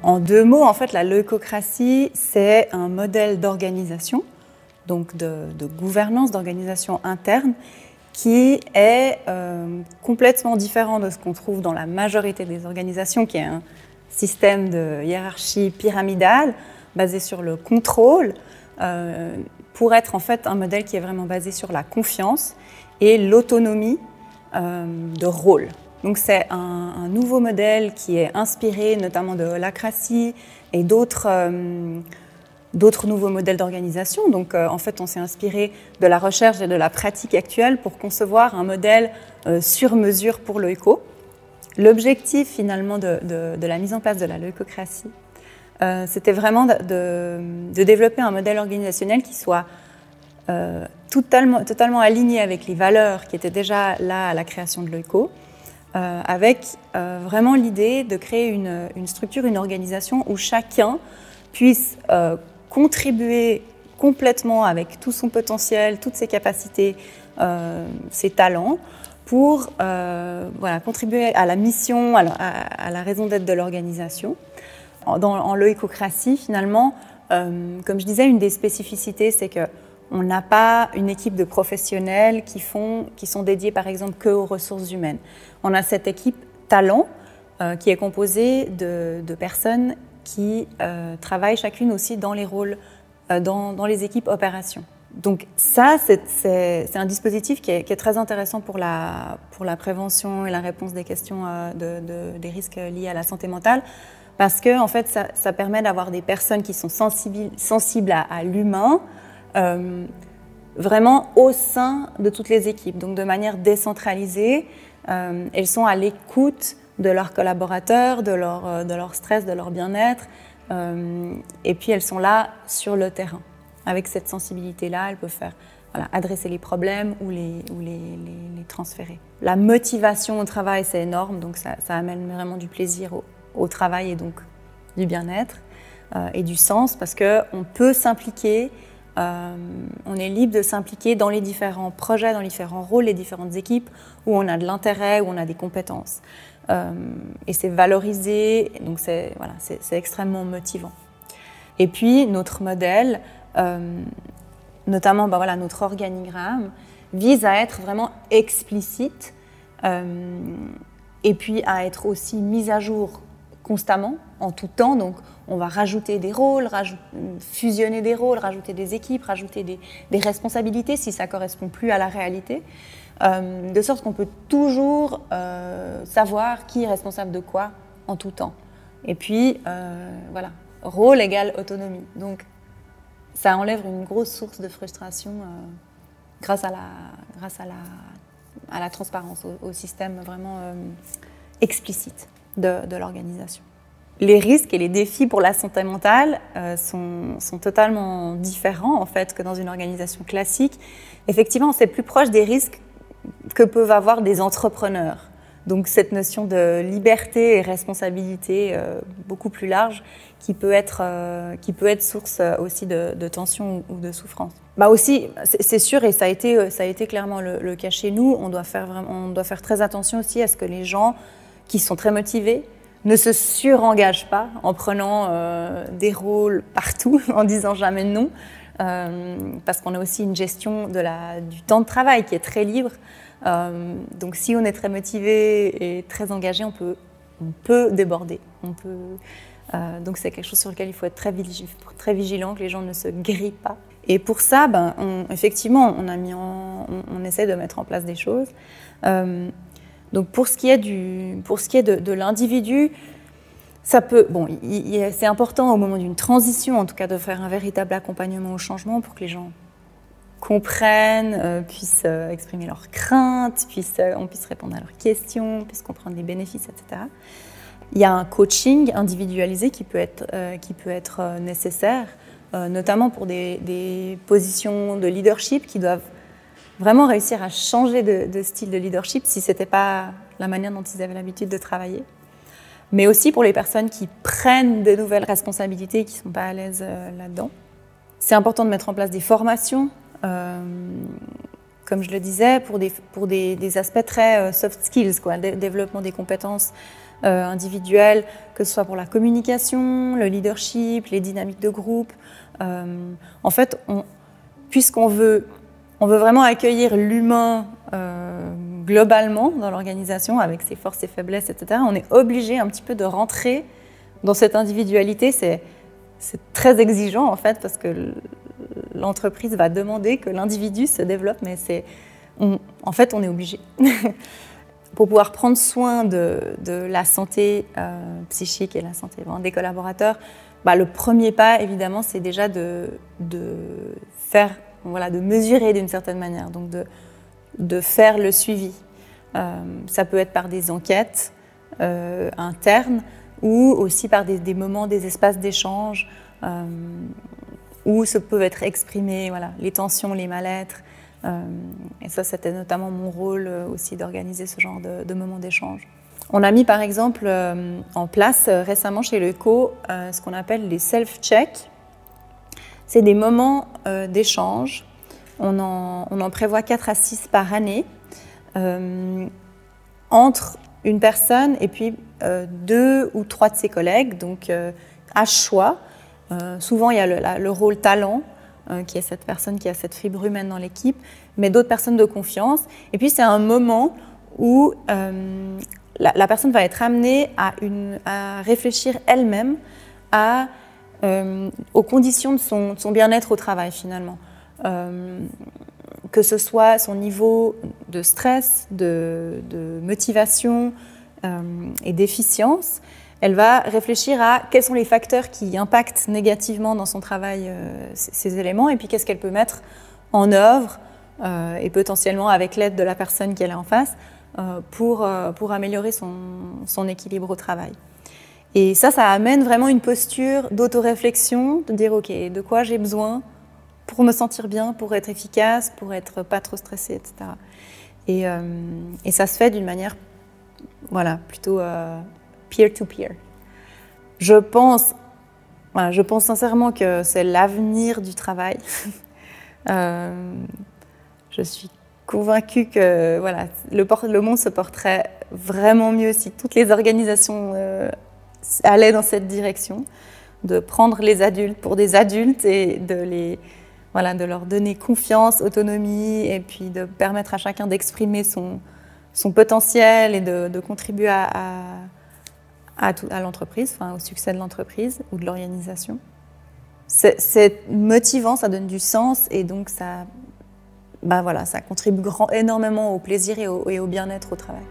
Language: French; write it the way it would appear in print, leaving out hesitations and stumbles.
En deux mots, en fait, la leucocratie, c'est un modèle d'organisation, donc de gouvernance, d'organisation interne, qui est complètement différent de ce qu'on trouve dans la majorité des organisations, qui est un système de hiérarchie pyramidale basé sur le contrôle, pour être en fait un modèle qui est vraiment basé sur la confiance et l'autonomie de rôle. Donc c'est un nouveau modèle qui est inspiré notamment de holacratie et d'autres nouveaux modèles d'organisation. Donc en fait on s'est inspiré de la recherche et de la pratique actuelle pour concevoir un modèle sur mesure pour l'oïko. L'objectif finalement de la mise en place de la leucocratie, c'était vraiment de développer un modèle organisationnel qui soit totalement aligné avec les valeurs qui étaient déjà là à la création de l'oïko, avec vraiment l'idée de créer une structure, une organisation où chacun puisse contribuer complètement avec tout son potentiel, toutes ses capacités, ses talents, pour contribuer à la mission, à la raison d'être de l'organisation. En l'oïkocratie, finalement, comme je disais, une des spécificités, c'est qu'on n'a pas une équipe de professionnels qui sont dédiés, par exemple, qu'aux ressources humaines. On a cette équipe talent qui est composée de personnes qui travaillent chacune aussi dans les rôles, dans les équipes opérations. Donc ça, c'est un dispositif qui est très intéressant pour la prévention et la réponse des questions des risques liés à la santé mentale, parce que en fait, ça permet d'avoir des personnes qui sont sensibles à l'humain, vraiment au sein de toutes les équipes, donc de manière décentralisée. Elles sont à l'écoute de leurs collaborateurs, de leur stress, de leur bien-être, et puis elles sont là sur le terrain. Avec cette sensibilité-là, elles peuvent adresser les problèmes ou les transférer. La motivation au travail, c'est énorme, donc ça amène vraiment du plaisir au travail et donc du bien-être et du sens, parce qu'on peut s'impliquer, on est libre de s'impliquer dans les différents projets, dans les différents rôles, les différentes équipes où on a de l'intérêt, où on a des compétences. Et c'est valorisé, donc c'est extrêmement motivant. Et puis notre modèle, notamment notre organigramme, vise à être vraiment explicite et puis à être aussi mis à jour constamment, en tout temps. Donc on va rajouter des rôles, fusionner des rôles, rajouter des équipes, rajouter des responsabilités si ça ne correspond plus à la réalité, de sorte qu'on peut toujours savoir qui est responsable de quoi en tout temps. Et puis, rôle égale autonomie. Donc, ça enlève une grosse source de frustration grâce à la transparence, au système vraiment explicite de l'organisation. Les risques et les défis pour la santé mentale sont totalement différents en fait que dans une organisation classique. Effectivement, c'est plus proche des risques que peuvent avoir des entrepreneurs. Donc cette notion de liberté et responsabilité beaucoup plus large qui peut être source aussi de tension ou de souffrance. Aussi, c'est sûr, et ça a été clairement le cas chez nous, on doit faire très attention aussi à ce que les gens qui sont très motivés ne se surengagent pas en prenant des rôles partout, en disant jamais non, parce qu'on a aussi une gestion du temps de travail qui est très libre. Donc si on est très motivé et très engagé, on peut déborder. Donc c'est quelque chose sur lequel il faut être très vigilant, que les gens ne se grillent pas. Et pour ça, effectivement, on essaie de mettre en place des choses. Donc pour ce qui est de l'individu, c'est important au moment d'une transition, en tout cas, de faire un véritable accompagnement au changement pour que les gens comprennent, puissent exprimer leurs craintes, on puisse répondre à leurs questions, puisse comprendre les bénéfices, etc. Il y a un coaching individualisé qui peut être nécessaire, notamment pour des positions de leadership qui doivent vraiment réussir à changer de style de leadership si ce n'était pas la manière dont ils avaient l'habitude de travailler. Mais aussi pour les personnes qui prennent de nouvelles responsabilités et qui ne sont pas à l'aise là-dedans. C'est important de mettre en place des formations comme je le disais, pour des aspects très soft skills, quoi, développement des compétences individuelles, que ce soit pour la communication, le leadership, les dynamiques de groupe. En fait, puisqu'on veut vraiment accueillir l'humain globalement dans l'organisation, avec ses forces et faiblesses, etc., on est obligé un petit peu de rentrer dans cette individualité. C'est très exigeant, en fait, parce que l'entreprise va demander que l'individu se développe, mais en fait, on est obligé. Pour pouvoir prendre soin de la santé psychique et la santé des collaborateurs, le premier pas, évidemment, c'est déjà de mesurer d'une certaine manière, donc de faire le suivi. Ça peut être par des enquêtes internes ou aussi par des moments, des espaces d'échange où se peuvent être exprimées les tensions, les mal-être. Et ça, c'était notamment mon rôle aussi d'organiser ce genre de moments d'échange. On a mis par exemple en place récemment chez l'ECO ce qu'on appelle les self-checks. C'est des moments d'échange. On en prévoit 4 à 6 par année entre une personne et puis 2 ou 3 de ses collègues, donc à choix. Souvent, il y a le rôle talent, qui est cette personne qui a cette fibre humaine dans l'équipe, mais d'autres personnes de confiance. Et puis, c'est un moment où la personne va être amenée à réfléchir elle-même aux conditions de son bien-être au travail, finalement. Que ce soit son niveau de stress, de motivation et d'efficience, elle va réfléchir à quels sont les facteurs qui impactent négativement dans son travail ces éléments, et puis qu'est-ce qu'elle peut mettre en œuvre, et potentiellement avec l'aide de la personne qu'elle a en face, pour améliorer son équilibre au travail. Et ça amène vraiment une posture d'autoréflexion, de dire « ok, de quoi j'ai besoin pour me sentir bien, pour être efficace, pour être pas trop stressée, etc. » Et ça se fait d'une manière plutôt peer-to-peer. Je pense sincèrement que c'est l'avenir du travail. Je suis convaincue que le monde se porterait vraiment mieux si toutes les organisations allaient dans cette direction, de prendre les adultes pour des adultes et de leur donner confiance, autonomie, et puis de permettre à chacun d'exprimer son potentiel et de contribuer à l'entreprise, au succès de l'entreprise ou de l'organisation. C'est motivant, ça donne du sens, et donc ça contribue énormément au plaisir et au bien-être au travail.